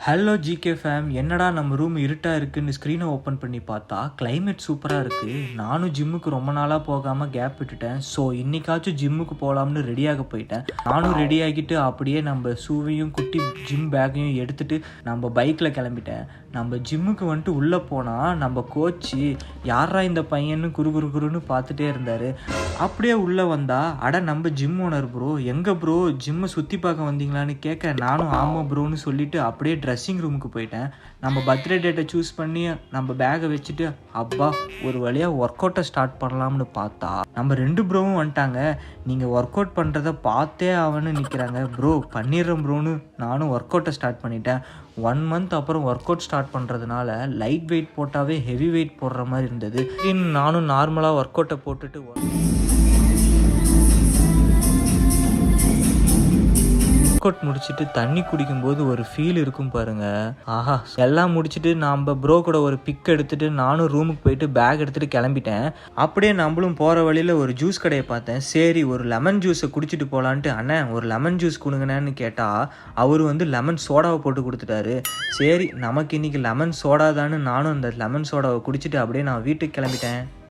Hello GK fame, என்னடா நம்ம room இருட்டாக இருக்குன்னு ஸ்க்ரீனை ஓப்பன் பண்ணி பார்த்தா கிளைமேட் சூப்பராக இருக்குது. நானும் ஜிம்முக்கு ரொம்ப நாளாக போகாமல் கேப் விட்டுட்டேன். ஸோ இன்றைக்காச்சும் ஜிம்முக்கு போகலாம்னு ரெடியாக போயிட்டேன். நானும் ரெடி ஆகிட்டு அப்படியே நம்ம ஷூவையும் குட்டி ஜிம் பேக்கையும் எடுத்துகிட்டு நம்ம பைக்கில் கிளம்பிட்டேன். நம்ம ஜிம்முக்கு வந்துட்டு உள்ளே போனால் நம்ம கோச்சு யாரா இந்த பையன்னு குறுன்னு பார்த்துட்டே இருந்தார். அப்படியே உள்ளே வந்தால் அட நம்ம ஜிம் ஓனர் ப்ரோ, எங்கே ப்ரோ ஜிம்மை சுற்றி பார்க்க வந்தீங்களான்னு கேட்க, நானும் ஆமாம் ப்ரோன்னு சொல்லிவிட்டு அப்படியே ட்ரெஸ்ஸிங் ரூமுக்கு போயிட்டேன். நம்ம பர்த்டே டேட்டை சூஸ் பண்ணி நம்ம பேகை வச்சுட்டு அப்பா ஒரு வழியாக ஒர்க் அவுட்டை ஸ்டார்ட் பண்ணலாம்னு பார்த்தா நம்ம 2 ப்ரோவும் வந்துட்டாங்க. நீங்கள் ஒர்க் அவுட் பண்ணுறத பார்த்தே அவனு நிற்கிறாங்க. ப்ரோ பண்ணிடுறேன் ப்ரோன்னு நானும் ஒர்க் அவுட்டை ஸ்டார்ட் பண்ணிட்டேன். 1 மந்த் அப்புறம் ஒர்க் அவுட் ஸ்டார்ட் பண்ணுறதுனால லைட் வெயிட் போட்டாவே ஹெவி வெயிட் போடுற மாதிரி இருந்தது. நானும் நார்மலாக ஒர்க் அவுட்டை போட்டுட்டு ஒர்க் அவுட் முடிச்சுட்டு தண்ணி குடிக்கும்போது ஒரு ஃபீல் இருக்கும் பாருங்க. ஆஹா, எல்லாம் முடிச்சுட்டு நம்ம ப்ரோ கூட ஒரு பிக் எடுத்துட்டு நானும் ரூமுக்கு போயிட்டு பேக் எடுத்துட்டு கிளம்பிட்டேன். அப்படியே நம்மளும் போகிற வழியில் ஒரு ஜூஸ் கடையை பார்த்தேன். சரி ஒரு லெமன் ஜூஸை குடிச்சிட்டு போகலான்ட்டு, அண்ணே ஒரு லெமன் ஜூஸ் கொடுங்கண்ணேன்னு கேட்டால் அவர் லெமன் சோடாவை போட்டு கொடுத்துட்டாரு. சரி நமக்கு இன்னைக்கு லெமன் சோடா தான்னு நானும் அந்த லெமன் சோடாவை குடிச்சிட்டு அப்படியே நான் வீட்டுக்கு கிளம்பிட்டேன்.